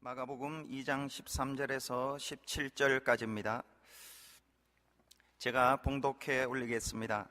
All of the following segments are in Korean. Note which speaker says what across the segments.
Speaker 1: 마가복음 2장 13절에서 17절까지입니다. 제가 봉독해 올리겠습니다.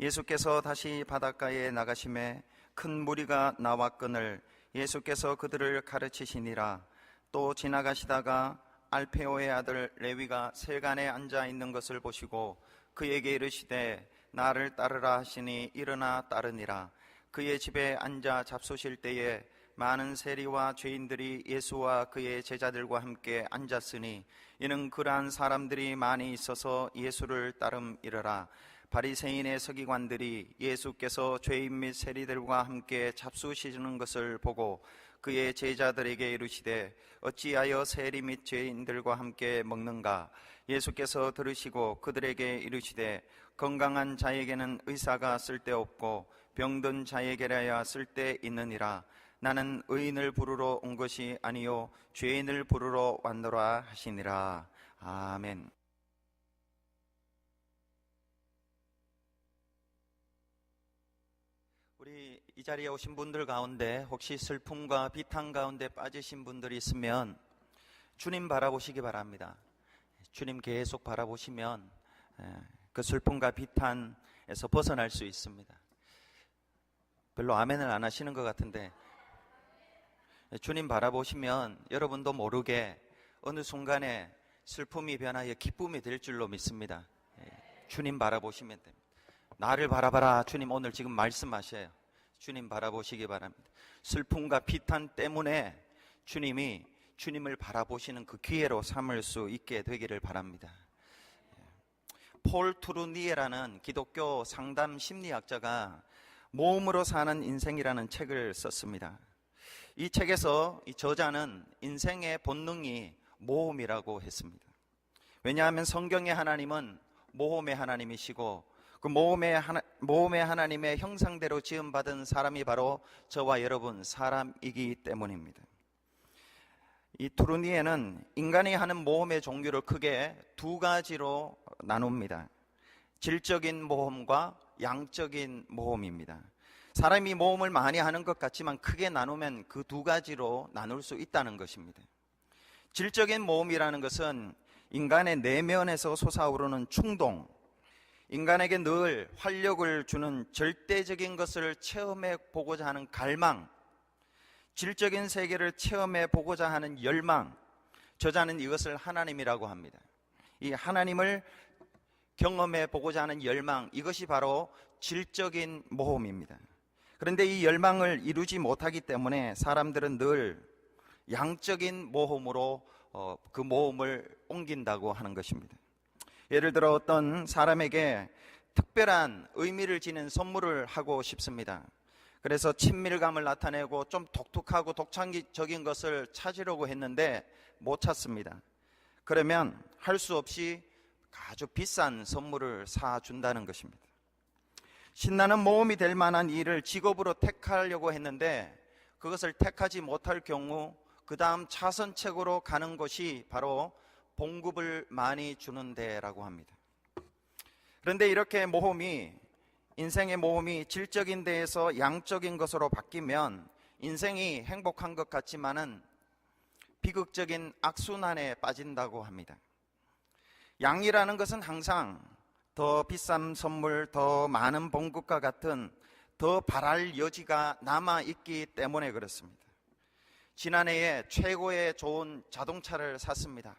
Speaker 1: 예수께서 다시 바닷가에 나가심에 큰 무리가 나왔거늘 예수께서 그들을 가르치시니라. 또 지나가시다가 알페오의 아들 레위가 세간에 앉아 있는 것을 보시고 그에게 이르시되 나를 따르라 하시니 일어나 따르니라. 그의 집에 앉아 잡수실 때에 많은 세리와 죄인들이 예수와 그의 제자들과 함께 앉았으니 이는 그러한 사람들이 많이 있어서 예수를 따름이러라. 바리새인의 서기관들이 예수께서 죄인 및 세리들과 함께 잡수시는 것을 보고 그의 제자들에게 이르시되 어찌하여 세리 및 죄인들과 함께 먹는가? 예수께서 들으시고 그들에게 이르시되 건강한 자에게는 의사가 쓸데없고 병든 자에게라야 쓸데있느니라. 나는 의인을 부르러 온 것이 아니요 죄인을 부르러 왔노라 하시니라. 아멘. 우리 이 자리에 오신 분들 가운데 혹시 슬픔과 비탄 가운데 빠지신 분들이 있으면 주님 바라보시기 바랍니다. 주님 계속 바라보시면 그 슬픔과 비탄에서 벗어날 수 있습니다. 별로 아멘을 안 하시는 것 같은데 주님 바라보시면 여러분도 모르게 어느 순간에 슬픔이 변하여 기쁨이 될 줄로 믿습니다. 주님 바라보시면 됩니다. 나를 바라봐라. 주님 오늘 지금 말씀하셔요. 주님 바라보시기 바랍니다. 슬픔과 비탄 때문에 주님을 바라보시는 그 기회로 삼을 수 있게 되기를 바랍니다. 폴 투르니에라는 기독교 상담 심리학자가 모험으로 사는 인생이라는 책을 썼습니다. 이 책에서 이 저자는 인생의 본능이 모험이라고 했습니다. 왜냐하면 성경의 하나님은 모험의 하나님이시고 그 모험의 하나님의 형상대로 지음받은 사람이 바로 저와 여러분 사람이기 때문입니다. 이 투르니에는 인간이 하는 모험의 종류를 크게 두 가지로 나눕니다. 질적인 모험과 양적인 모험입니다. 사람이 모험을 많이 하는 것 같지만 크게 나누면 그 두 가지로 나눌 수 있다는 것입니다. 질적인 모험이라는 것은 인간의 내면에서 솟아오르는 충동, 인간에게 늘 활력을 주는 절대적인 것을 체험해 보고자 하는 갈망, 질적인 세계를 체험해 보고자 하는 열망, 저자는 이것을 하나님이라고 합니다. 이 하나님을 경험해 보고자 하는 열망, 이것이 바로 질적인 모험입니다. 그런데 이 열망을 이루지 못하기 때문에 사람들은 늘 양적인 모험으로 그 모험을 옮긴다고 하는 것입니다. 예를 들어 어떤 사람에게 특별한 의미를 지닌 선물을 하고 싶습니다. 그래서 친밀감을 나타내고 좀 독특하고 독창적인 것을 찾으려고 했는데 못 찾습니다. 그러면 할 수 없이 아주 비싼 선물을 사준다는 것입니다. 신나는 모험이 될 만한 일을 직업으로 택하려고 했는데 그것을 택하지 못할 경우 그 다음 차선책으로 가는 것이 바로 봉급을 많이 주는 데라고 합니다. 그런데 이렇게 인생의 모험이 질적인 데에서 양적인 것으로 바뀌면 인생이 행복한 것 같지만은 비극적인 악순환에 빠진다고 합니다. 양이라는 것은 항상 더 비싼 선물, 더 많은 봉급과 같은 더 바랄 여지가 남아있기 때문에 그렇습니다. 지난해에 최고의 좋은 자동차를 샀습니다.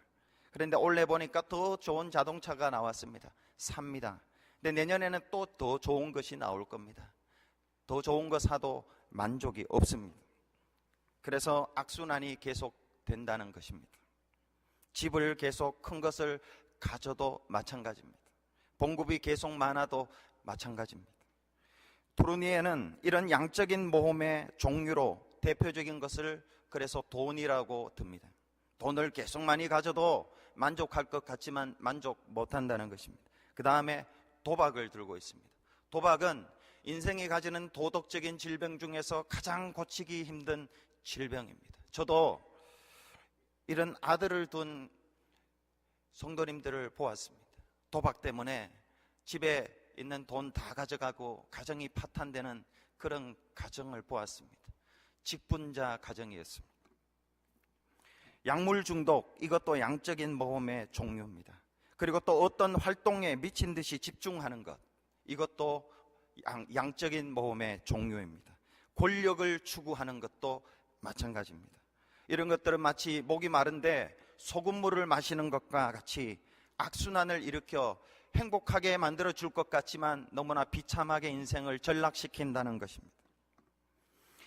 Speaker 1: 그런데 올해 보니까 더 좋은 자동차가 나왔습니다. 삽니다. 근데 내년에는 또 더 좋은 것이 나올 겁니다. 더 좋은 거 사도 만족이 없습니다. 그래서 악순환이 계속 된다는 것입니다. 집을 계속 큰 것을 가져도 마찬가지입니다. 봉급이 계속 많아도 마찬가지입니다. 투르니에는 이런 양적인 모험의 종류로 대표적인 것을 그래서 돈이라고 듭니다. 돈을 계속 많이 가져도 만족할 것 같지만 만족 못한다는 것입니다. 그 다음에 도박을 들고 있습니다. 도박은 인생이 가지는 도덕적인 질병 중에서 가장 고치기 힘든 질병입니다. 저도 이런 아들을 둔 성도님들을 보았습니다. 도박 때문에 집에 있는 돈 다 가져가고 가정이 파탄되는 그런 가정을 보았습니다. 직분자 가정이었습니다. 약물 중독, 이것도 양적인 모험의 종류입니다. 그리고 또 어떤 활동에 미친 듯이 집중하는 것, 이것도 양적인 모험의 종류입니다. 권력을 추구하는 것도 마찬가지입니다. 이런 것들은 마치 목이 마른데 소금물을 마시는 것과 같이 악순환을 일으켜 행복하게 만들어 줄 것 같지만 너무나 비참하게 인생을 전락시킨다는 것입니다.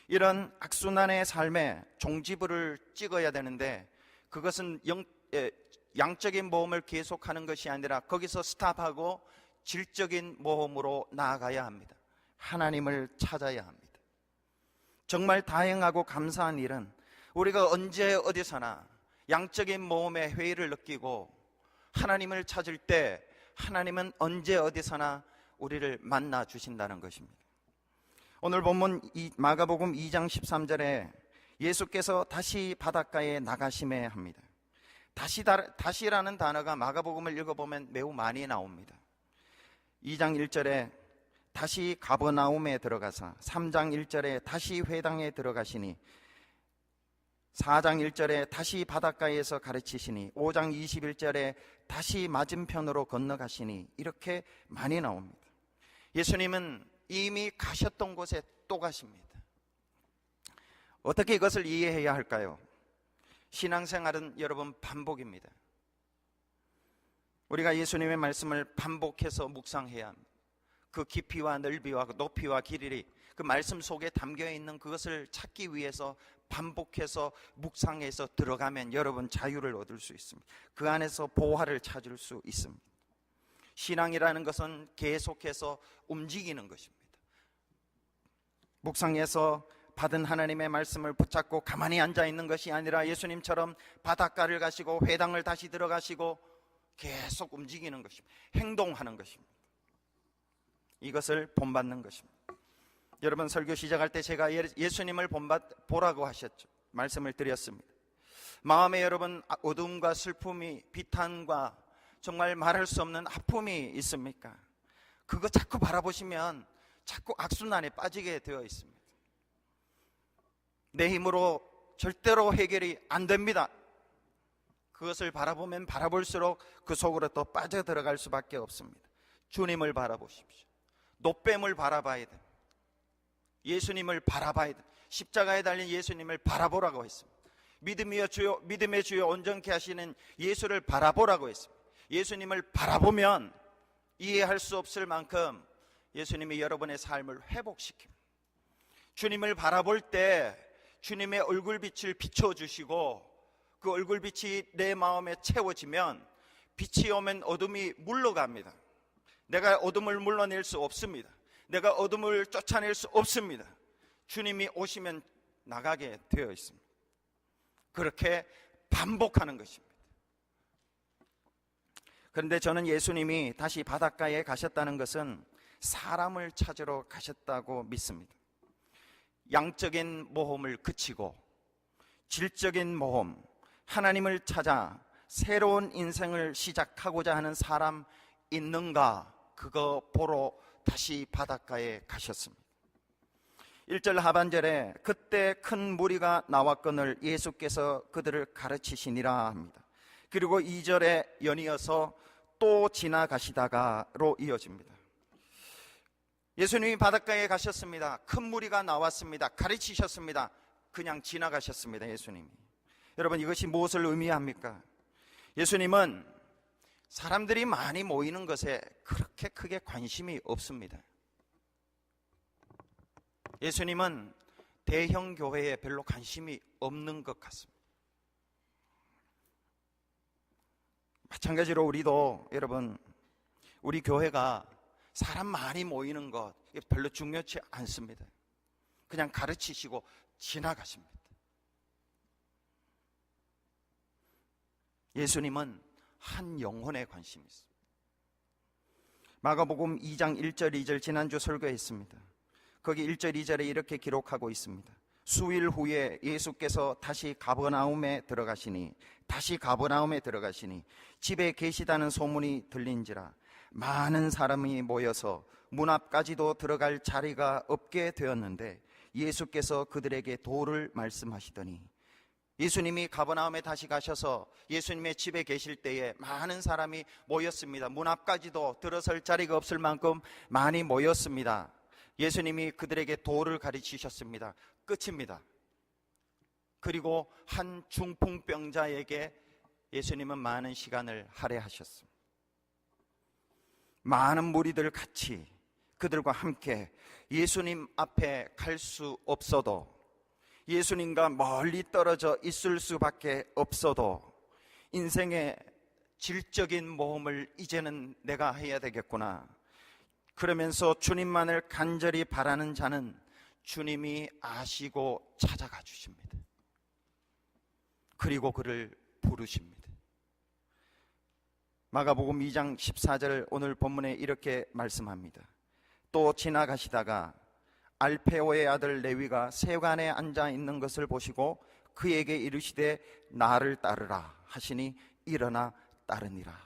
Speaker 1: 이런 악순환의 삶에 종지부를 찍어야 되는데 그것은 양적인 모험을 계속하는 것이 아니라 거기서 스탑하고 질적인 모험으로 나아가야 합니다. 하나님을 찾아야 합니다. 정말 다행하고 감사한 일은 우리가 언제 어디서나 양적인 모험의 회의를 느끼고 하나님을 찾을 때 하나님은 언제 어디서나 우리를 만나 주신다는 것입니다. 오늘 본문 마가복음 2장 13절에 예수께서 다시 바닷가에 나가심에 합니다. 다시라는 단어가 마가복음을 읽어보면 매우 많이 나옵니다. 2장 1절에 다시 가버나움에 들어가사, 3장 1절에 다시 회당에 들어가시니, 4장 1절에 다시 바닷가에서 가르치시니, 5장 21절에 다시 맞은편으로 건너가시니, 이렇게 많이 나옵니다. 예수님은 이미 가셨던 곳에 또 가십니다. 어떻게 이것을 이해해야 할까요? 신앙생활은 여러분 반복입니다. 우리가 예수님의 말씀을 반복해서 묵상해야 합니다. 그 깊이와 넓이와 높이와 길이 그 말씀 속에 담겨있는 그것을 찾기 위해서 반복해서 묵상해서 들어가면 여러분 자유를 얻을 수 있습니다. 그 안에서 보화를 찾을 수 있습니다. 신앙이라는 것은 계속해서 움직이는 것입니다. 묵상해서 받은 하나님의 말씀을 붙잡고 가만히 앉아있는 것이 아니라 예수님처럼 바닷가를 가시고 회당을 다시 들어가시고 계속 움직이는 것입니다. 행동하는 것입니다. 이것을 본받는 것입니다. 여러분, 설교 시작할 때 제가 예수님을 보라고 하셨죠. 말씀을 드렸습니다. 마음에 여러분 어둠과 슬픔이, 비탄과 정말 말할 수 없는 아픔이 있습니까? 그거 자꾸 바라보시면 자꾸 악순환에 빠지게 되어 있습니다. 내 힘으로 절대로 해결이 안 됩니다. 그것을 바라보면 바라볼수록 그 속으로 또 빠져들어갈 수밖에 없습니다. 주님을 바라보십시오. 노뱀을 바라봐야 됩니다. 예수님을 바라봐야 됩니다. 십자가에 달린 예수님을 바라보라고 했습니다. 믿음의 주여 온전케 하시는 예수를 바라보라고 했습니다. 예수님을 바라보면 이해할 수 없을 만큼 예수님이 여러분의 삶을 회복시킵니다. 주님을 바라볼 때 주님의 얼굴빛을 비춰주시고 그 얼굴빛이 내 마음에 채워지면 빛이 오면 어둠이 물러갑니다. 내가 어둠을 물러낼 수 없습니다. 내가 어둠을 쫓아낼 수 없습니다. 주님이 오시면 나가게 되어 있습니다. 그렇게 반복하는 것입니다. 그런데 저는 예수님이 다시 바닷가에 가셨다는 것은 사람을 찾으러 가셨다고 믿습니다. 양적인 모험을 그치고 질적인 모험, 하나님을 찾아 새로운 인생을 시작하고자 하는 사람 있는가, 그거 보러 다시 바닷가에 가셨습니다. 1절 하반절에 그때 큰 무리가 나왔거늘 예수께서 그들을 가르치시니라 합니다. 그리고 2절에 연이어서 또 지나가시다가로 이어집니다. 예수님이 바닷가에 가셨습니다. 큰 무리가 나왔습니다. 가르치셨습니다. 그냥 지나가셨습니다. 예수님이. 여러분, 이것이 무엇을 의미합니까? 예수님은 사람들이 많이 모이는 것에 그렇게 크게 관심이 없습니다. 예수님은 대형 교회에 별로 관심이 없는 것 같습니다. 마찬가지로 우리도 여러분, 우리 교회가 사람 많이 모이는 것 별로 중요치 않습니다. 그냥 가르치시고 지나가십니다. 예수님은 한 영혼에 관심이 있습니다. 마가복음 2장 1절 2절 지난주 설교했습니다. 거기 1절 2절에 이렇게 기록하고 있습니다. 수일 후에 예수께서 다시 가버나움에 들어가시니 집에 계시다는 소문이 들린지라 많은 사람이 모여서 문 앞까지도 들어갈 자리가 없게 되었는데 예수께서 그들에게 도를 말씀하시더니, 예수님이 가버나움에 다시 가셔서 예수님의 집에 계실 때에 많은 사람이 모였습니다. 문 앞까지도 들어설 자리가 없을 만큼 많이 모였습니다. 예수님이 그들에게 도를 가르치셨습니다. 끝입니다. 그리고 한 중풍병자에게 예수님은 많은 시간을 할애하셨습니다. 많은 무리들 같이 그들과 함께 예수님 앞에 갈 수 없어도, 예수님과 멀리 떨어져 있을 수밖에 없어도 인생의 질적인 모험을 이제는 내가 해야 되겠구나, 그러면서 주님만을 간절히 바라는 자는 주님이 아시고 찾아가 주십니다. 그리고 그를 부르십니다. 마가복음 2장 14절 오늘 본문에 이렇게 말씀합니다. 또 지나가시다가 알페오의 아들 레위가 세관에 앉아 있는 것을 보시고 그에게 이르시되 나를 따르라 하시니 일어나 따르니라.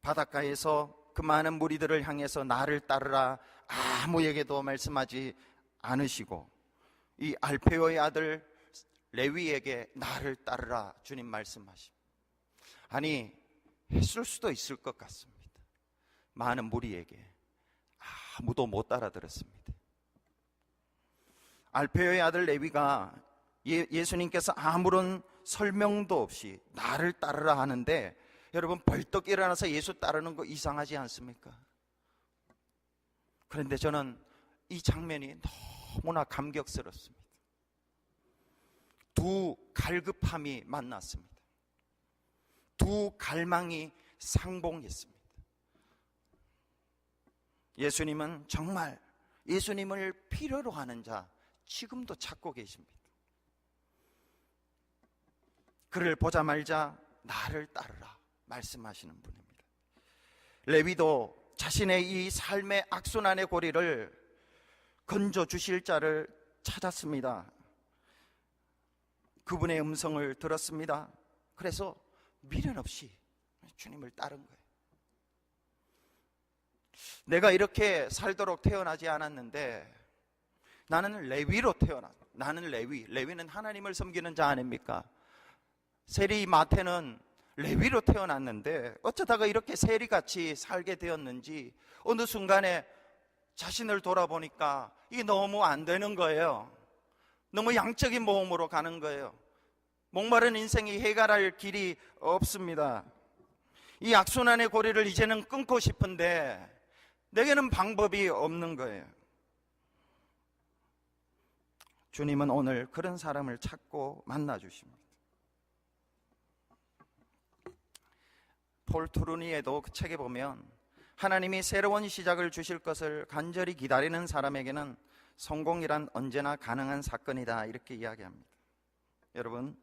Speaker 1: 바닷가에서 그 많은 무리들을 향해서 나를 따르라 아무에게도 말씀하지 않으시고 이 알페오의 아들 레위에게 나를 따르라 주님 말씀하십니다. 아니, 했을 수도 있을 것 같습니다. 많은 무리에게 아무도 못 따라들었습니다. 알페오의 아들 레위가 예수님께서 아무런 설명도 없이 나를 따르라 하는데, 여러분 벌떡 일어나서 예수 따르는 거 이상하지 않습니까? 그런데 저는 이 장면이 너무나 감격스럽습니다. 두 갈급함이 만났습니다. 두 갈망이 상봉했습니다. 예수님은 정말 예수님을 필요로 하는 자 지금도 찾고 계십니다. 그를 보자마자 나를 따르라 말씀하시는 분입니다. 레위도 자신의 이 삶의 악순환의 고리를 건져 주실 자를 찾았습니다. 그분의 음성을 들었습니다. 그래서 미련 없이 주님을 따른 거예요. 내가 이렇게 살도록 태어나지 않았는데 나는 레위로 태어났다. 나는 레위는 하나님을 섬기는 자 아닙니까? 세리 마태는 레위로 태어났는데 어쩌다가 이렇게 세리같이 살게 되었는지 어느 순간에 자신을 돌아보니까 이게 너무 안 되는 거예요. 너무 양적인 모험으로 가는 거예요. 목마른 인생이 해결할 길이 없습니다. 이 악순환의 고리를 이제는 끊고 싶은데 내게는 방법이 없는 거예요. 주님은 오늘 그런 사람을 찾고 만나 주십니다. 폴 트루니에도 그 책에 보면 하나님이 새로운 시작을 주실 것을 간절히 기다리는 사람에게는 성공이란 언제나 가능한 사건이다 이렇게 이야기합니다. 여러분,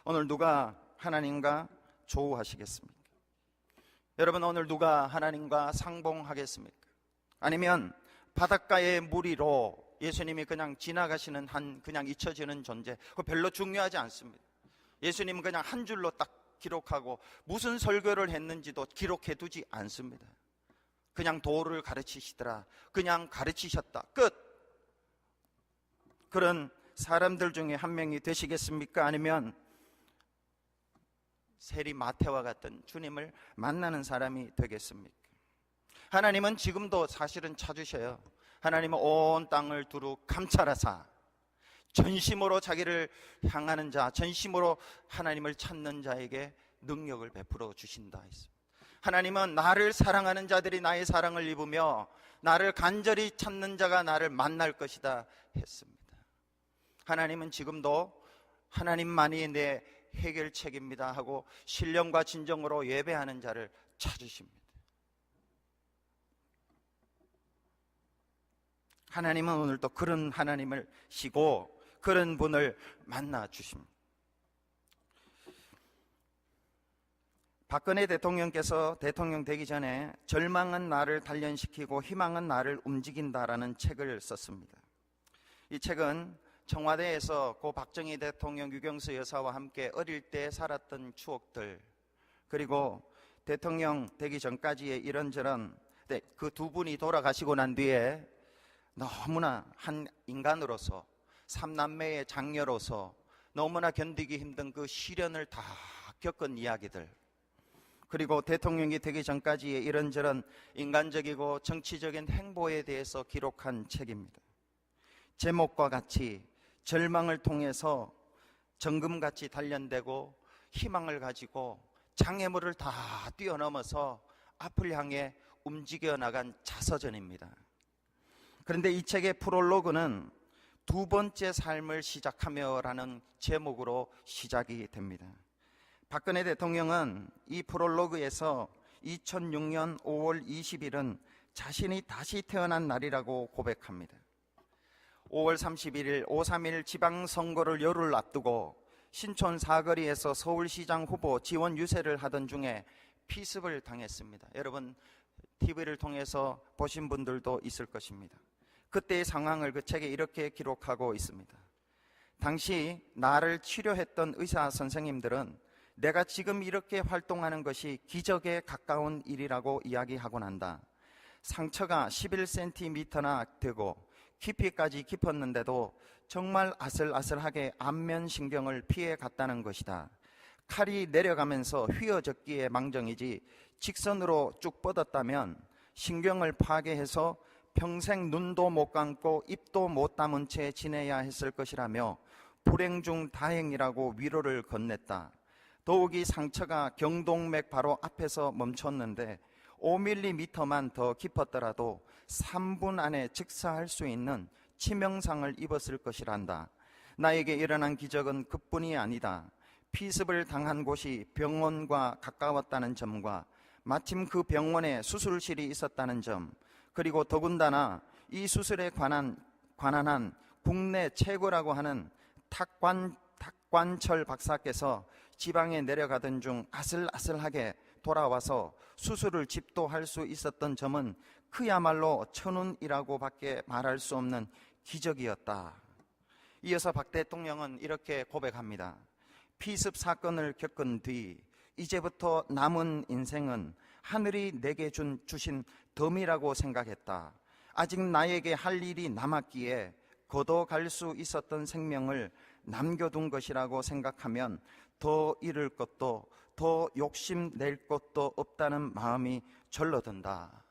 Speaker 1: 오늘 누가 하나님과 조우하시겠습니까? 여러분, 오늘 누가 하나님과 상봉하겠습니까? 아니면 바닷가의 무리로 예수님이 그냥 지나가시는 그냥 잊혀지는 존재, 그거 별로 중요하지 않습니다. 예수님은 그냥 한 줄로 딱 기록하고 무슨 설교를 했는지도 기록해 두지 않습니다. 그냥 도를 가르치시더라, 그냥 가르치셨다, 끝. 그런 사람들 중에 한 명이 되시겠습니까? 아니면 세리 마태와 같은 주님을 만나는 사람이 되겠습니까? 하나님은 지금도 사실은 찾으셔요. 하나님은 온 땅을 두루 감찰하사 전심으로 자기를 향하는 자, 전심으로 하나님을 찾는 자에게 능력을 베풀어 주신다 했습니다. 하나님은 나를 사랑하는 자들이 나의 사랑을 입으며 나를 간절히 찾는 자가 나를 만날 것이다 했습니다. 하나님은 지금도 하나님만이 내 해결책입니다 하고 신령과 진정으로 예배하는 자를 찾으십니다. 하나님은 오늘도 그런 하나님을 시고 그런 분을 만나 주십니다. 박근혜 대통령께서 대통령 되기 전에 절망은 나를 단련시키고 희망은 나를 움직인다라는 책을 썼습니다. 이 책은 청와대에서 고 박정희 대통령, 유경수 여사와 함께 어릴 때 살았던 추억들, 그리고 대통령 되기 전까지의 이런저런 그 두 분이 돌아가시고 난 뒤에 너무나 한 인간으로서, 삼남매의 장녀로서 너무나 견디기 힘든 그 시련을 다 겪은 이야기들, 그리고 대통령이 되기 전까지의 이런저런 인간적이고 정치적인 행보에 대해서 기록한 책입니다. 제목과 같이 절망을 통해서 정금같이 단련되고 희망을 가지고 장애물을 다 뛰어넘어서 앞을 향해 움직여 나간 자서전입니다. 그런데 이 책의 프롤로그는 두 번째 삶을 시작하며라는 제목으로 시작이 됩니다. 박근혜 대통령은 이 프롤로그에서 2006년 5월 20일은 자신이 다시 태어난 날이라고 고백합니다. 5월 31일 5.3일 지방선거를 열흘 앞두고 신촌 사거리에서 서울시장 후보 지원 유세를 하던 중에 피습을 당했습니다. 여러분 TV를 통해서 보신 분들도 있을 것입니다. 그때의 상황을 그 책에 이렇게 기록하고 있습니다. 당시 나를 치료했던 의사 선생님들은 내가 지금 이렇게 활동하는 것이 기적에 가까운 일이라고 이야기하곤 한다. 상처가 11cm나 되고 깊이까지 깊었는데도 정말 아슬아슬하게 안면신경을 피해 갔다는 것이다. 칼이 내려가면서 휘어졌기에 망정이지 직선으로 쭉 뻗었다면 신경을 파괴해서 평생 눈도 못 감고 입도 못 다문 채 지내야 했을 것이라며 불행 중 다행이라고 위로를 건넸다. 더욱이 상처가 경동맥 바로 앞에서 멈췄는데 5mm만 더 깊었더라도 3분 안에 즉사할 수 있는 치명상을 입었을 것이란다. 나에게 일어난 기적은 그뿐이 아니다. 피습을 당한 곳이 병원과 가까웠다는 점과 마침 그 병원에 수술실이 있었다는 점, 그리고 더군다나 이 수술에 관한한 국내 최고라고 하는 탁관철 박사께서 지방에 내려가던 중 아슬아슬하게 돌아와서 수술을 집도할 수 있었던 점은 그야말로 천운이라고 밖에 말할 수 없는 기적이었다. 이어서 박 대통령은 이렇게 고백합니다. 피습 사건을 겪은 뒤 이제부터 남은 인생은 하늘이 내게 주신 덤이라고 생각했다. 아직 나에게 할 일이 남았기에 걷어갈 수 있었던 생명을 남겨둔 것이라고 생각하면 더 잃을 것도 더 욕심낼 것도 없다는 마음이 절로 든다.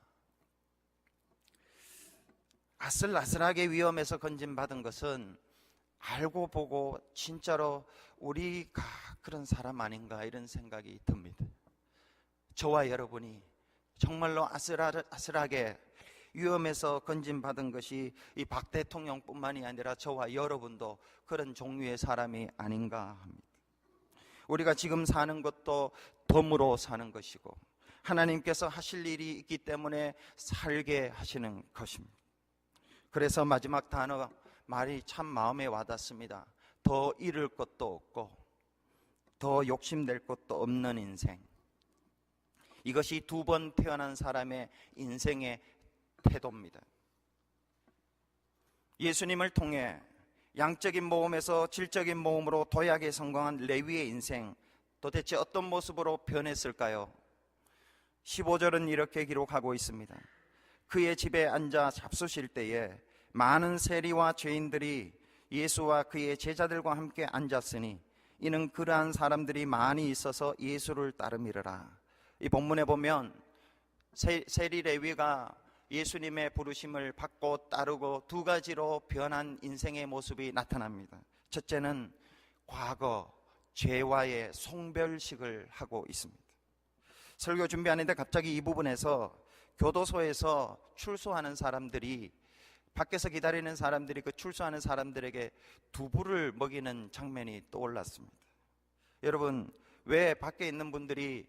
Speaker 1: 아슬아슬하게 위험에서 건진받은 것은 알고 보고 진짜로 우리가 그런 사람 아닌가 이런 생각이 듭니다. 저와 여러분이 정말로 아슬아슬하게 위험에서 건진받은 것이 이 박 대통령뿐만이 아니라 저와 여러분도 그런 종류의 사람이 아닌가 합니다. 우리가 지금 사는 것도 덤으로 사는 것이고 하나님께서 하실 일이 있기 때문에 살게 하시는 것입니다. 그래서 마지막 단어 말이 참 마음에 와닿습니다. 더 잃을 것도 없고 더 욕심낼 것도 없는 인생. 이것이 두 번 태어난 사람의 인생의 태도입니다. 예수님을 통해 양적인 모험에서 질적인 모험으로 도약에 성공한 레위의 인생, 도대체 어떤 모습으로 변했을까요? 15절은 이렇게 기록하고 있습니다. 그의 집에 앉아 잡수실 때에 많은 세리와 죄인들이 예수와 그의 제자들과 함께 앉았으니 이는 그러한 사람들이 많이 있어서 예수를 따름이러라. 이 본문에 보면 세리 레위가 예수님의 부르심을 받고 따르고 두 가지로 변한 인생의 모습이 나타납니다. 첫째는 과거 죄와의 송별식을 하고 있습니다. 설교 준비하는데 갑자기 이 부분에서 교도소에서 출소하는 사람들이, 밖에서 기다리는 사람들이 그 출소하는 사람들에게 두부를 먹이는 장면이 떠올랐습니다. 여러분, 왜 밖에 있는 분들이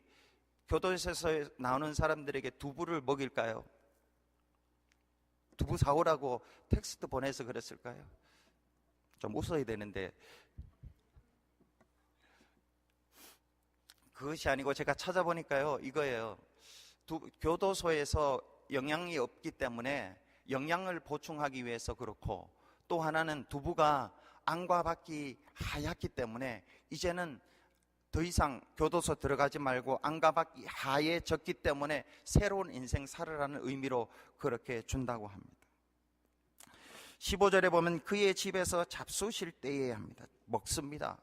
Speaker 1: 교도소에서 나오는 사람들에게 두부를 먹일까요? 두부 사오라고 텍스트 보내서 그랬을까요? 좀 웃어야 되는데 그것이 아니고 제가 찾아보니까요, 이거예요. 교도소에서 영양이 없기 때문에 영양을 보충하기 위해서 그렇고, 또 하나는 두부가 안과 밖이 하얗기 때문에 이제는 더 이상 교도소 들어가지 말고 안과 밖이 하얘졌기 때문에 새로운 인생 살으라는 의미로 그렇게 준다고 합니다. 15절에 보면 그의 집에서 잡수실 때에 합니다. 먹습니다.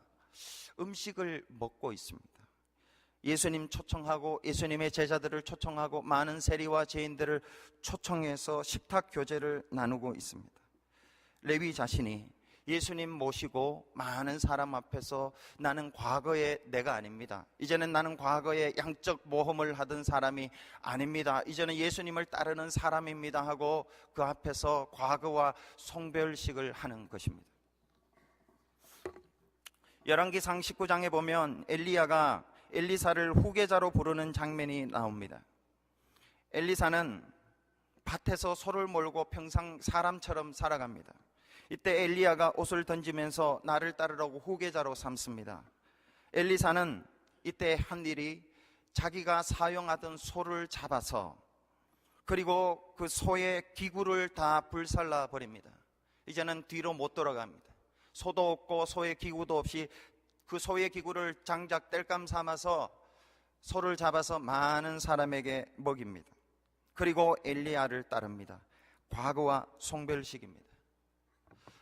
Speaker 1: 음식을 먹고 있습니다. 예수님 초청하고 예수님의 제자들을 초청하고 많은 세리와 죄인들을 초청해서 식탁 교제를 나누고 있습니다. 레위 자신이 예수님 모시고 많은 사람 앞에서 나는 과거의 내가 아닙니다. 이제는 나는 과거에 양적 모험을 하던 사람이 아닙니다. 이제는 예수님을 따르는 사람입니다 하고 그 앞에서 과거와 송별식을 하는 것입니다. 열왕기상 19장에 보면 엘리야가 엘리사를 후계자로 부르는 장면이 나옵니다. 엘리사는 밭에서 소를 몰고 평상 사람처럼 살아갑니다. 이때 엘리야가 옷을 던지면서 나를 따르라고 후계자로 삼습니다. 엘리사는 이때 한 일이 자기가 사용하던 소를 잡아서 그리고 그 소의 기구를 다 불살라 버립니다. 이제는 뒤로 못 돌아갑니다. 소도 없고 소의 기구도 없이 그 소의 기구를 장작 땔감 삼아서 소를 잡아서 많은 사람에게 먹입니다. 그리고 엘리야를 따릅니다. 과거와 송별식입니다.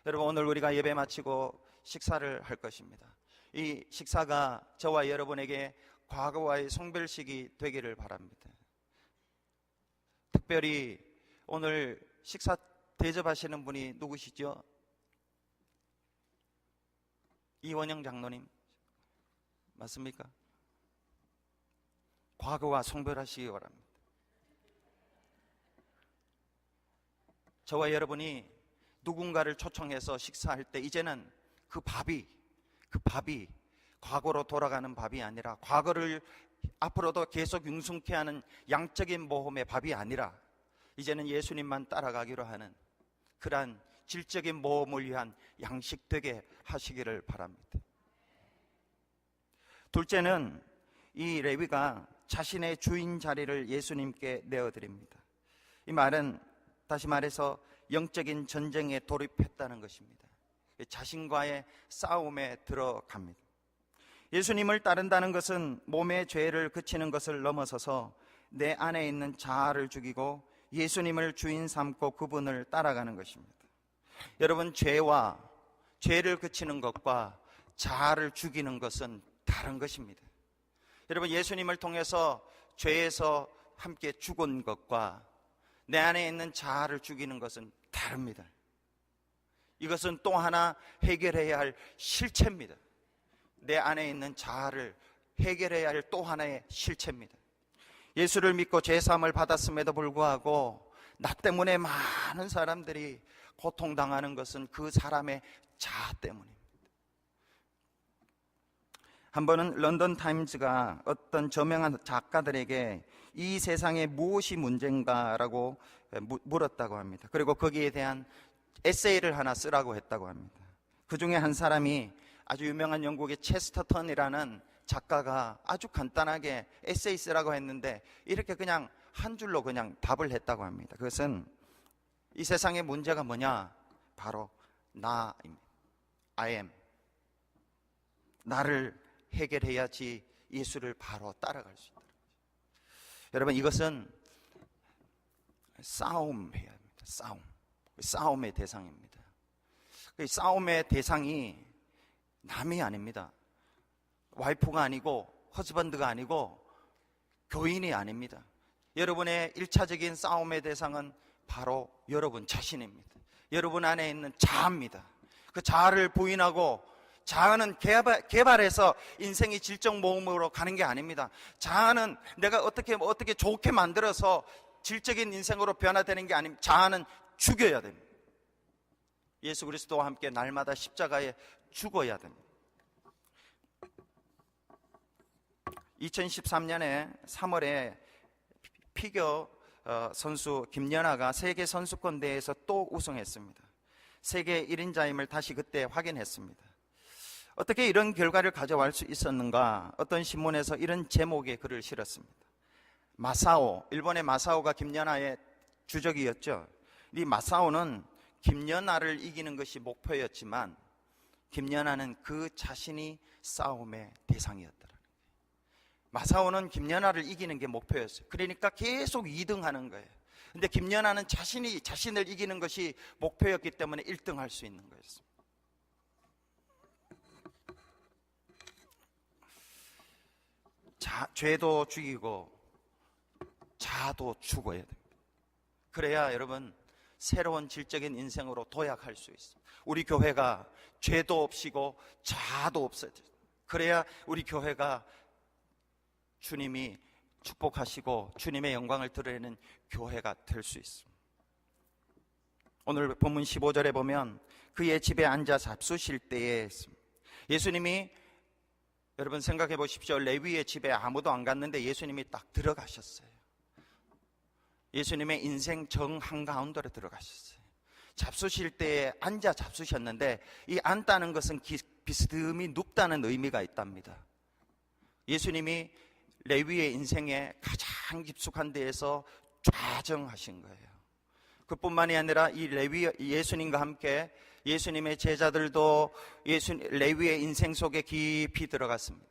Speaker 1: 여러분, 오늘 우리가 예배 마치고 식사를 할 것입니다. 이 식사가 저와 여러분에게 과거와의 송별식이 되기를 바랍니다. 특별히 오늘 식사 대접하시는 분이 누구시죠? 이원영 장로님 맞습니까? 과거와 송별하시기 바랍니다. 저와 여러분이 누군가를 초청해서 식사할 때 이제는 그 밥이 과거로 돌아가는 밥이 아니라 과거를 앞으로도 계속 융숭케 하는 양적인 모험의 밥이 아니라 이제는 예수님만 따라가기로 하는 그러한 질적인 모험을 위한 양식 되게 하시기를 바랍니다. 둘째는 이 레위가 자신의 주인 자리를 예수님께 내어드립니다. 이 말은 다시 말해서 영적인 전쟁에 돌입했다는 것입니다. 자신과의 싸움에 들어갑니다. 예수님을 따른다는 것은 몸의 죄를 그치는 것을 넘어서서 내 안에 있는 자아를 죽이고 예수님을 주인 삼고 그분을 따라가는 것입니다. 여러분, 죄를 그치는 것과 자아를 죽이는 것은 다른 것입니다. 여러분, 예수님을 통해서 죄에서 함께 죽은 것과 내 안에 있는 자아를 죽이는 것은 다릅니다. 이것은 또 하나 해결해야 할 실체입니다. 내 안에 있는 자아를 해결해야 할 또 하나의 실체입니다. 예수를 믿고 죄사함을 받았음에도 불구하고 나 때문에 많은 사람들이 고통당하는 것은 그 사람의 자아 때문입니다. 한 번은 런던 타임즈가 어떤 저명한 작가들에게 이 세상에 무엇이 문제인가라고 물었다고 합니다. 그리고 거기에 대한 에세이를 하나 쓰라고 했다고 합니다. 그 중에 한 사람이 아주 유명한 영국의 체스터턴이라는 작가가 아주 간단하게 에세이 쓰라고 했는데 이렇게 그냥 한 줄로 그냥 답을 했다고 합니다. 그것은 이 세상의 문제가 뭐냐? 바로 나입니다. I am. 나를 해결해야지 예수를 바로 따라갈 수 있다. 여러분, 이것은 싸움해야 합니다. 싸움의 대상입니다. 그 싸움의 대상이 남이 아닙니다. 와이프가 아니고 허즈밴드가 아니고 교인이 아닙니다. 여러분의 1차적인 싸움의 대상은 바로 여러분 자신입니다. 여러분 안에 있는 자아입니다. 그 자아를 부인하고, 자아는 개발해서 인생이 질적 모험으로 가는 게 아닙니다. 자아는 내가 어떻게 좋게 만들어서 질적인 인생으로 변화되는 게 아닙니다. 자아는 죽여야 됩니다. 예수 그리스도와 함께 날마다 십자가에 죽어야 됩니다. 2013년에 3월에 피겨 선수 김연아가 세계 선수권 대회에서 또 우승했습니다. 세계 1인자임을 다시 그때 확인했습니다. 어떻게 이런 결과를 가져갈 수 있었는가? 어떤 신문에서 이런 제목의 글을 실었습니다. 마사오, 일본의 마사오가 김연아의 주적이었죠. 이 마사오는 김연아를 이기는 것이 목표였지만 김연아는 그 자신이 싸움의 대상이었더라. 마사오는 김연아를 이기는 게 목표였어요. 그러니까 계속 2등하는 거예요. 근데 김연아는 자신이 자신을 이기는 것이 목표였기 때문에 1등 할 수 있는 거였습니다. 죄도 죽이고 자도 죽어야 됩니다. 그래야 여러분 새로운 질적인 인생으로 도약할 수 있습니다. 우리 교회가 죄도 없이고 자도 없어져요. 그래야 우리 교회가 주님이 축복하시고 주님의 영광을 드러내는 교회가 될 수 있습니다. 오늘 본문 15절에 보면 그의 집에 앉아 잡수실 때에 예수님이, 여러분 생각해 보십시오. 레위의 집에 아무도 안 갔는데 예수님이 딱 들어가셨어요. 예수님의 인생 정 한가운데로 들어가셨어요. 잡수실 때에 앉아 잡수셨는데 이 앉다는 것은 비스듬히 눕다는 의미가 있답니다. 예수님이 레위의 인생에 가장 깊숙한 데에서 좌정하신 거예요. 그뿐만이 아니라 이 예수님과 함께 예수님의 제자들도 레위의 인생 속에 깊이 들어갔습니다.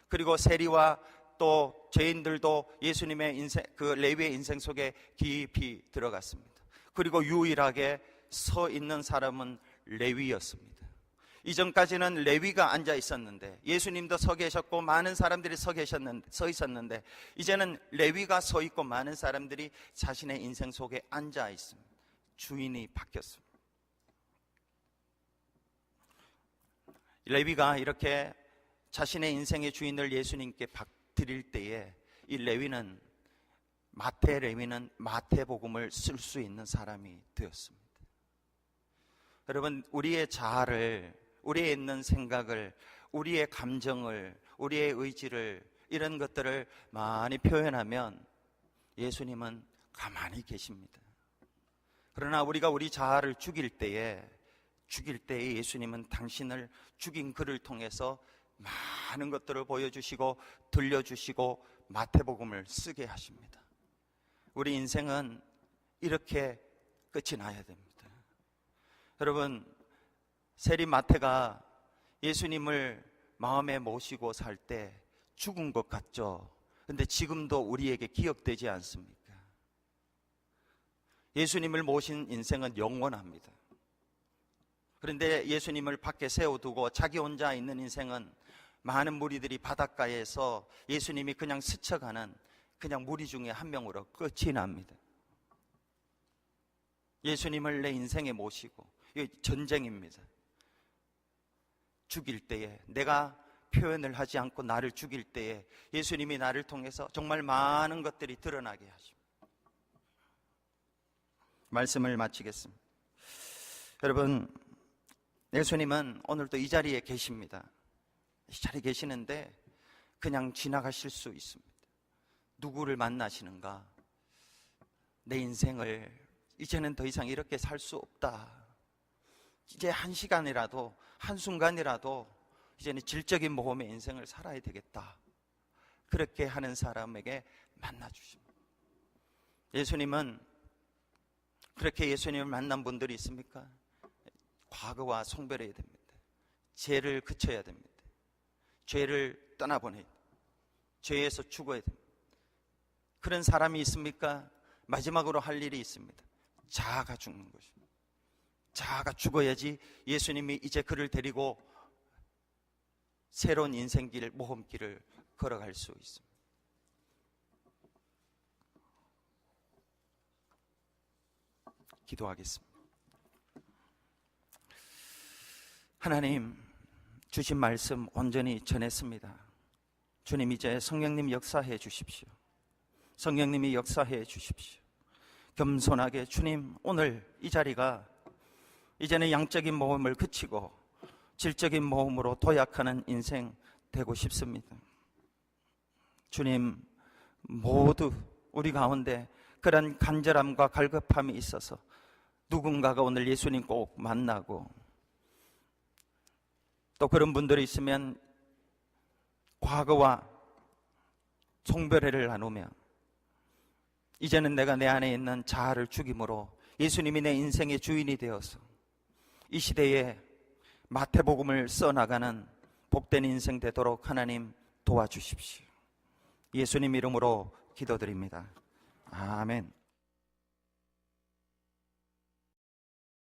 Speaker 1: 그리고 세리와 또 죄인들도 예수님의 인생, 그 레위의 인생 속에 깊이 들어갔습니다. 그리고 유일하게 서 있는 사람은 레위였습니다. 이전까지는 레위가 앉아 있었는데 예수님도 서 계셨고 많은 사람들이 서 있었는데 이제는 레위가 서 있고 많은 사람들이 자신의 인생 속에 앉아 있습니다. 주인이 바뀌었습니다. 레위가 이렇게 자신의 인생의 주인을 예수님께 드릴 때에 이 레위는 마태복음을 쓸 수 있는 사람이 되었습니다. 여러분, 우리의 자아를, 우리의 있는 생각을, 우리의 감정을, 우리의 의지를, 이런 것들을 많이 표현하면 예수님은 가만히 계십니다. 그러나 우리가 우리 자아를 죽일 때에 예수님은 당신을 죽인 그를 통해서 많은 것들을 보여주시고 들려주시고 마태복음을 쓰게 하십니다. 우리 인생은 이렇게 끝이 나야 됩니다. 여러분, 세리 마태가 예수님을 마음에 모시고 살 때 죽은 것 같죠? 근데 지금도 우리에게 기억되지 않습니까? 예수님을 모신 인생은 영원합니다. 그런데 예수님을 밖에 세워두고 자기 혼자 있는 인생은 많은 무리들이 바닷가에서 예수님이 그냥 스쳐가는 그냥 무리 중에 한 명으로 끝이 납니다. 예수님을 내 인생에 모시고, 이게 전쟁입니다. 죽일 때에, 내가 표현을 하지 않고 나를 죽일 때에 예수님이 나를 통해서 정말 많은 것들이 드러나게 하십니다. 말씀을 마치겠습니다. 여러분, 예수님은 오늘도 이 자리에 계십니다. 이 자리에 계시는데 그냥 지나가실 수 있습니다. 누구를 만나시는가? 내 인생을 이제는 더 이상 이렇게 살 수 없다. 이제 한 시간이라도, 한순간이라도 이제는 질적인 모험의 인생을 살아야 되겠다. 그렇게 하는 사람에게 만나주십니다. 예수님은, 그렇게 예수님을 만난 분들이 있습니까? 과거와 송별해야 됩니다. 죄를 그쳐야 됩니다. 죄를 떠나보내야 됩니다. 죄에서 죽어야 됩니다. 그런 사람이 있습니까? 마지막으로 할 일이 있습니다. 자아가 죽는 것입니다. 자아가 죽어야지 예수님이 이제 그를 데리고 새로운 인생길, 모험길을 걸어갈 수 있습니다. 기도하겠습니다. 하나님, 주신 말씀 온전히 전했습니다. 주님, 이제 성령님 역사해 주십시오. 성령님이 역사해 주십시오. 겸손하게 주님, 오늘 이 자리가 이제는 양적인 모험을 그치고 질적인 모험으로 도약하는 인생 되고 싶습니다. 주님, 모두 우리 가운데 그런 간절함과 갈급함이 있어서 누군가가 오늘 예수님 꼭 만나고, 또 그런 분들이 있으면 과거와 송별회를 나누며 이제는 내가 내 안에 있는 자아를 죽임으로 예수님이 내 인생의 주인이 되어서 이 시대에 마태복음을 써나가는 복된 인생 되도록 하나님 도와주십시오. 예수님 이름으로 기도드립니다. 아멘.